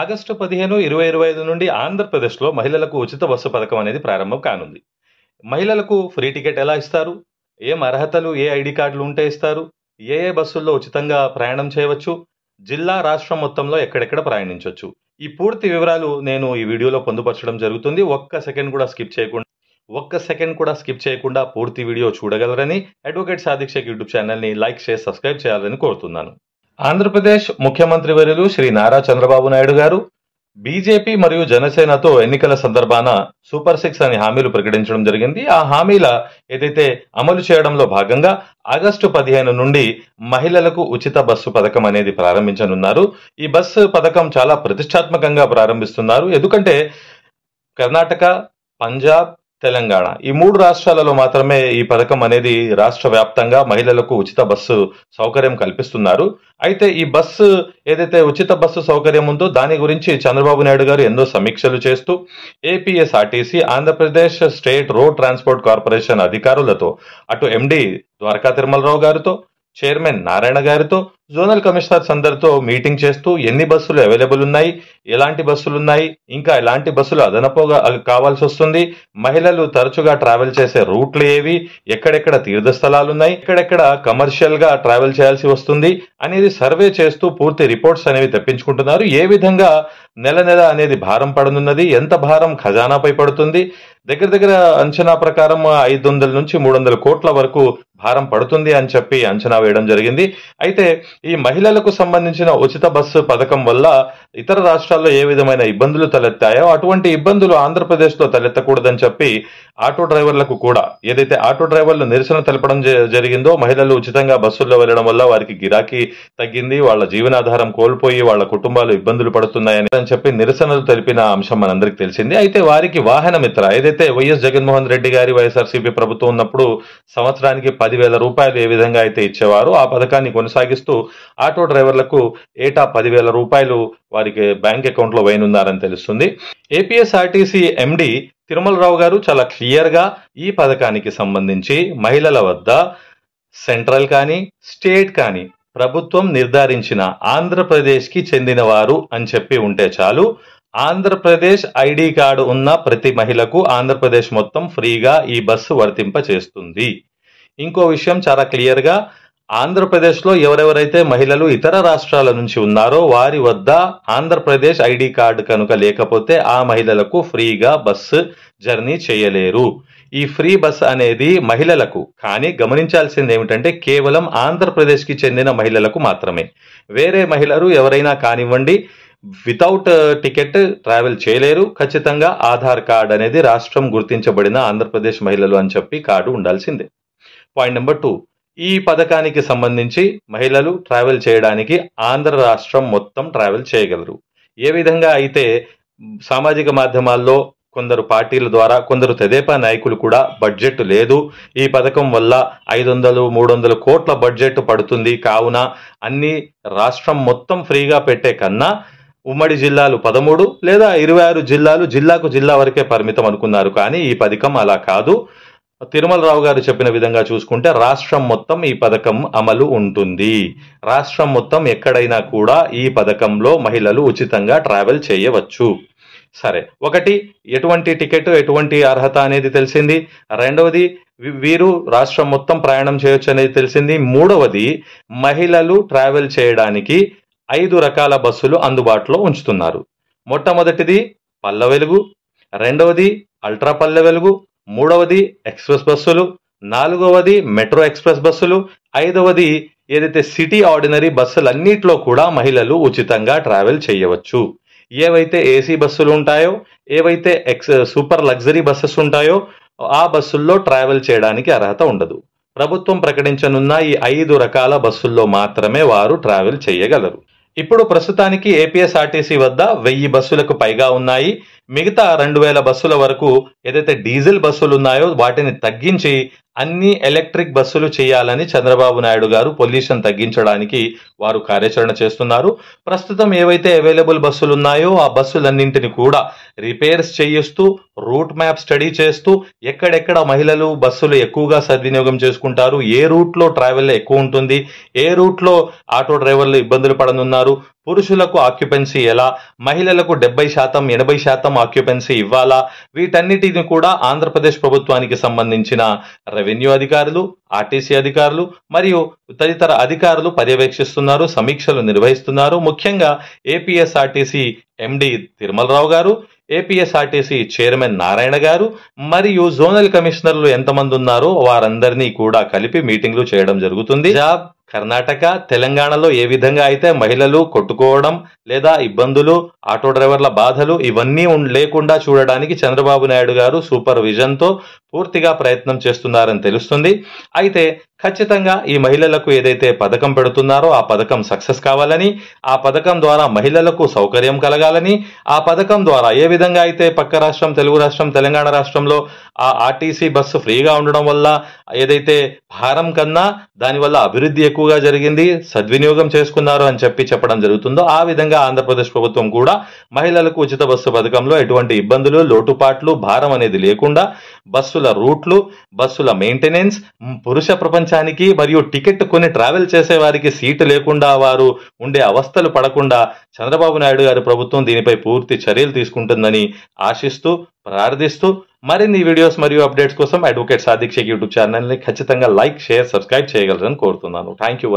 August 15, 2025 నుండి ఆంధ్రప్రదేశ్లో మహిళలకు ఉచిత బస్సు పథకం అనేది ప్రారంభం కానుంది. మహిళలకు ఫ్రీ టికెట్ ఎలా ఇస్తారు? ఏం అర్హతలు, ఏ ఐడీ కార్డులు ఉంటే ఇస్తారు? ఏ బస్సుల్లో ఉచితంగా ప్రయాణం చేయవచ్చు? జిల్లా, రాష్ట్రం మొత్తంలో ఎక్కడెక్కడ ప్రయాణించొచ్చు? ఈ పూర్తి వివరాలు నేను ఈ వీడియోలో పొందుపరచడం జరుగుతుంది. ఒక్క సెకండ్ కూడా స్కిప్ చేయకుండా పూర్తి వీడియో చూడగలరని అడ్వకేట్ సాదిక్ షేక్ యూట్యూబ్ ఛానల్ని లైక్ చేసి సబ్స్క్రైబ్ చేయాలని కోరుతున్నాను. ఆంధ్రప్రదేశ్ ముఖ్యమంత్రి వర్యులు శ్రీ నారా చంద్రబాబు నాయుడు గారు బీజేపీ మరియు జనసేనతో ఎన్నికల సందర్భాన సూపర్ 6 అనే హామీలు ప్రకటించడం జరిగింది. ఆ హామీల ఏదైతే అమలు చేయడంలో భాగంగా ఆగస్టు 15 నుండి మహిళలకు ఉచిత బస్సు పథకం అనేది ప్రారంభించనున్నారు. ఈ బస్సు పథకం చాలా ప్రతిష్టాత్మకంగా ప్రారంభిస్తున్నారు. ఎందుకంటే కర్ణాటక, పంజాబ్, తెలంగాణ ఈ 3 రాష్ట్రాలలో మాత్రమే ఈ పథకం అనేది రాష్ట్ర వ్యాప్తంగా మహిళలకు ఉచిత బస్సు సౌకర్యం కల్పిస్తున్నారు. అయితే ఈ బస్సు ఏదైతే ఉచిత బస్సు సౌకర్యం ఉందో దాని గురించి చంద్రబాబు నాయుడు గారు ఎన్నో సమీక్షలు చేస్తూ APSRTC, Andhra Pradesh state road transport corporation అధికారులతో, అటు ఎండి ద్వారకా తిరుమలరావు గారితో, చైర్మన్ నారాయణ గారితో, జోనల్ కమిషనర్స్ అందరితో మీటింగ్ చేస్తూ ఎన్ని బస్సులు అవైలబుల్ ఉన్నాయి, ఎలాంటి బస్సులు ఉన్నాయి, ఇంకా ఎలాంటి బస్సులు అదనపుగా కావాల్సి వస్తుంది, మహిళలు తరచుగా ట్రావెల్ చేసే రూట్లు ఏవి, ఎక్కడెక్కడ తీర్థస్థలాలు ఉన్నాయి, ఎక్కడెక్కడ కమర్షియల్ గా ట్రావెల్ చేయాల్సి వస్తుంది అనేది సర్వే చేస్తూ పూర్తి రిపోర్ట్స్ అనేవి తెప్పించుకుంటున్నారు. ఏ విధంగా నెల నెల అనేది భారం పడనున్నది, ఎంత భారం ఖజానాపై పడుతుంది, దగ్గర అంచనా ప్రకారం 500 నుంచి 300 కోట్ల వరకు భారం పడుతుంది అని చెప్పి అంచనా వేయడం జరిగింది. అయితే ఈ మహిళలకు సంబంధించిన ఉచిత బస్సు పథకం వల్ల ఇతర రాష్ట్రాల్లో ఏ విధమైన ఇబ్బందులు తలెత్తాయో అటువంటి ఇబ్బందులు ఆంధ్రప్రదేశ్లో తలెత్తకూడదని చెప్పి ఆటో డ్రైవర్లకు కూడా, ఏదైతే ఆటో డ్రైవర్లు నిరసన తెలపడం జరిగిందో, మహిళలు ఉచితంగా బస్సుల్లో వెళ్లడం వల్ల వారికి గిరాకీ తగ్గింది, వాళ్ళ జీవనాధారం కోల్పోయి వాళ్ళ కుటుంబాలు ఇబ్బందులు పడుతున్నాయని చెప్పి నిరసనలు తెలిపిన అంశం మనందరికీ తెలిసింది. అయితే వారికి వాహన మిత్ర, ఏదైతే వైఎస్ జగన్మోహన్ రెడ్డి గారి వైఎస్ఆర్సీపీ ప్రభుత్వం ఉన్నప్పుడు సంవత్సరానికి 10,000 రూపాయలు ఏ విధంగా అయితే ఇచ్చేవారో ఆ పథకాన్ని కొనసాగిస్తూ ఆటో డ్రైవర్లకు ఏటా 10,000 రూపాయలు వారికి బ్యాంక్ అకౌంట్ లో వేయనున్నారని తెలుస్తుంది. ఏపీఎస్ఆర్టీసీ ఎండి తిరుమలరావు గారు చాలా క్లియర్ గా ఈ పథకానికి సంబంధించి మహిళల వద్ద సెంట్రల్ కానీ స్టేట్ కానీ ప్రభుత్వం నిర్ధారించిన ఆంధ్రప్రదేశ్ కి చెందిన వారు అని చెప్పి ఉంటే చాలు, ఆంధ్రప్రదేశ్ ఐడి కార్డు ఉన్న ప్రతి మహిళకు ఆంధ్రప్రదేశ్ మొత్తం ఫ్రీగా ఈ బస్సు వర్తింప చేస్తుంది. ఇంకో విషయం చాలా క్లియర్ గా, ఆంధ్రప్రదేశ్ లో ఎవరెవరైతే మహిళలు ఇతర రాష్ట్రాల నుంచి ఉన్నారో వారి వద్ద ఆంధ్రప్రదేశ్ ఐడి కార్డు కనుక లేకపోతే ఆ మహిళలకు ఫ్రీగా బస్సు జర్నీ చేయలేరు. ఈ ఫ్రీ బస్ అనేది మహిళలకు, కానీ గమనించాల్సింది ఏమిటంటే కేవలం ఆంధ్రప్రదేశ్ కి చెందిన మహిళలకు మాత్రమే. వేరే మహిళలు ఎవరైనా కానివ్వండి వితౌట్ టికెట్ ట్రావెల్ చేయలేరు. ఖచ్చితంగా ఆధార్ కార్డ్ అనేది రాష్ట్రం గుర్తించబడిన ఆంధ్రప్రదేశ్ మహిళలు అని చెప్పి కార్డు ఉండాల్సిందే. పాయింట్ నెంబర్ 2, ఈ పథకానికి సంబంధించి మహిళలు ట్రావెల్ చేయడానికి ఆంధ్ర రాష్ట్రం మొత్తం ట్రావెల్ చేయగలరు. ఏ విధంగా అయితే సామాజిక మాధ్యమాల్లో కొందరు పార్టీల ద్వారా, కొందరు తెదేపా నాయకులు కూడా బడ్జెట్ లేదు, ఈ పథకం వల్ల 500-300 కోట్ల బడ్జెట్ పడుతుంది, కావున అన్ని రాష్ట్రం మొత్తం ఫ్రీగా పెట్టే కన్నా ఉమ్మడి జిల్లాలు 13 లేదా 26 జిల్లాలు, జిల్లాకు జిల్లా వరకే పరిమితం అనుకున్నారు. కానీ ఈ పథకం అలా కాదు. తిరుమలరావు గారు చెప్పిన విధంగా చూసుకుంటే రాష్ట్రం మొత్తం ఈ పథకం అమలు ఉంటుంది. రాష్ట్రం మొత్తం ఎక్కడైనా కూడా ఈ పథకంలో మహిళలు ఉచితంగా ట్రావెల్ చేయవచ్చు. సరే, ఒకటి ఎటువంటి టికెట్, ఎటువంటి అర్హత అనేది తెలిసింది. రెండవది వీరు రాష్ట్రం మొత్తం ప్రయాణం చేయొచ్చు అనేది తెలిసింది. మూడవది మహిళలు ట్రావెల్ చేయడానికి 5 రకాల బస్సులు అందుబాటులో ఉంచుతున్నారు. మొట్టమొదటిది పల్లె వెలుగు, రెండవది అల్ట్రా పల్లె వెలుగు, మూడవది ఎక్స్ప్రెస్ బస్సులు, నాలుగవది మెట్రో ఎక్స్ప్రెస్ బస్సులు, ఐదవది ఏదైతే సిటీ ఆర్డినరీ బస్సులన్నిట్లో కూడా మహిళలు ఉచితంగా ట్రావెల్ చేయవచ్చు. ఏవైతే ఏసీ బస్సులు ఉంటాయో, ఏవైతే సూపర్ లగ్జరీ బస్సెస్ ఉంటాయో ఆ బస్సుల్లో ట్రావెల్ చేయడానికి అర్హత ఉండదు. ప్రభుత్వం ప్రకటించనున్న ఈ 5 రకాల బస్సుల్లో మాత్రమే వారు ట్రావెల్ చేయగలరు. ఇప్పుడు ప్రస్తుతానికి ఏపీఎస్ఆర్టీసీ వద్ద 1000 బస్సులకు పైగా ఉన్నాయి. మిగతా 2000 బస్సుల వరకు ఏదైతే డీజిల్ బస్సులు ఉన్నాయో వాటిని తగ్గించి అన్ని ఎలక్ట్రిక్ బస్సులు చేయాలని చంద్రబాబు నాయుడు గారు పొల్యూషన్ తగ్గించడానికి వారు కార్యాచరణ చేస్తున్నారు. ప్రస్తుతం ఏవైతే అవైలబుల్ బస్సులు ఉన్నాయో ఆ బస్సులన్నింటిని కూడా రిపేర్స్ చేయిస్తూ రూట్ మ్యాప్ స్టడీ చేస్తూ ఎక్కడెక్కడ మహిళలు బస్సులు ఎక్కువగా సద్వినియోగం చేసుకుంటారు, ఏ రూట్ లో ట్రావెల్ ఎక్కువ ఉంటుంది, ఏ రూట్ లో ఆటో డ్రైవర్లు ఇబ్బందులు పడనున్నారు, పురుషులకు ఆక్యుపెన్సీ ఎలా, మహిళలకు 70% 80% ఆక్యుపెన్సీ ఇవ్వాలా, వీటన్నిటిని కూడా ఆంధ్రప్రదేశ్ ప్రభుత్వానికి సంబంధించిన రెవెన్యూ అధికారులు, ఆర్టీసీ అధికారులు మరియు తదితర అధికారులు పర్యవేక్షిస్తున్నారు, సమీక్షలు నిర్వహిస్తున్నారు. ముఖ్యంగా ఏపీఎస్ఆర్టీసీ ఎండి తిరుమలరావు గారు, ఏపీఎస్ఆర్టీసీ చైర్మన్ నారాయణ గారు మరియు జోనల్ కమిషనర్లు ఎంతమంది ఉన్నారో వారందరినీ కూడా కలిపి మీటింగ్లు చేయడం జరుగుతుంది. పంజాబ్, కర్ణాటక, తెలంగాణలో ఏ విధంగా అయితే మహిళలు కొట్టుకోవడం లేదా ఇబ్బందులు, ఆటో డ్రైవర్ల బాధలు ఇవన్నీ లేకుండా చూడడానికి చంద్రబాబు నాయుడు గారు సూపర్విజన్ తో పూర్తిగా ప్రయత్నం చేస్తున్నారని తెలుస్తుంది. అయితే ఖచ్చితంగా ఈ మహిళలకు ఏదైతే పథకం పెడుతున్నారో ఆ పథకం సక్సెస్ కావాలని, ఆ పథకం ద్వారా మహిళలకు సౌకర్యం కలగాలని, ఆ పథకం ద్వారా ఏ విధంగా అయితే పక్క రాష్ట్రం తెలుగు రాష్ట్రం తెలంగాణ రాష్ట్రంలో ఆ ఆర్టీసీ బస్సు ఫ్రీగా ఉండడం వల్ల ఏదైతే భారం కన్నా దానివల్ల అభివృద్ధి ఎక్కువగా జరిగింది, సద్వినియోగం చేసుకున్నారు అని చెప్పడం జరుగుతుందో ఆ విధంగా ఆంధ్రప్రదేశ్ ప్రభుత్వం కూడా మహిళలకు ఉచిత బస్సు పథకంలో ఎటువంటి ఇబ్బందులు, లోటుపాట్లు, భారం అనేది లేకుండా బస్సుల రూట్లు, బస్సుల మెయింటెనెన్స్, పురుష ప్రపంచానికి మరియు టికెట్ కొని ట్రావెల్ చేసే వారికి సీటు లేకుండా వారు ఉండే అవస్థలు పడకుండా చంద్రబాబు నాయుడు గారి ప్రభుత్వం దీనిపై పూర్తి చర్యలు తీసుకుంటుందని ఆశిస్తూ ప్రార్థిస్తూ మరిన్ని వీడియోస్ మరియు అప్డేట్స్ కోసం అడ్వకేట్ సాదిక్ షేక్ యూట్యూబ్ ఛానల్ని ఖచ్చితంగా లైక్, షేర్, సబ్స్క్రైబ్ చేయగలరని కోరుతున్నాను. Thank you.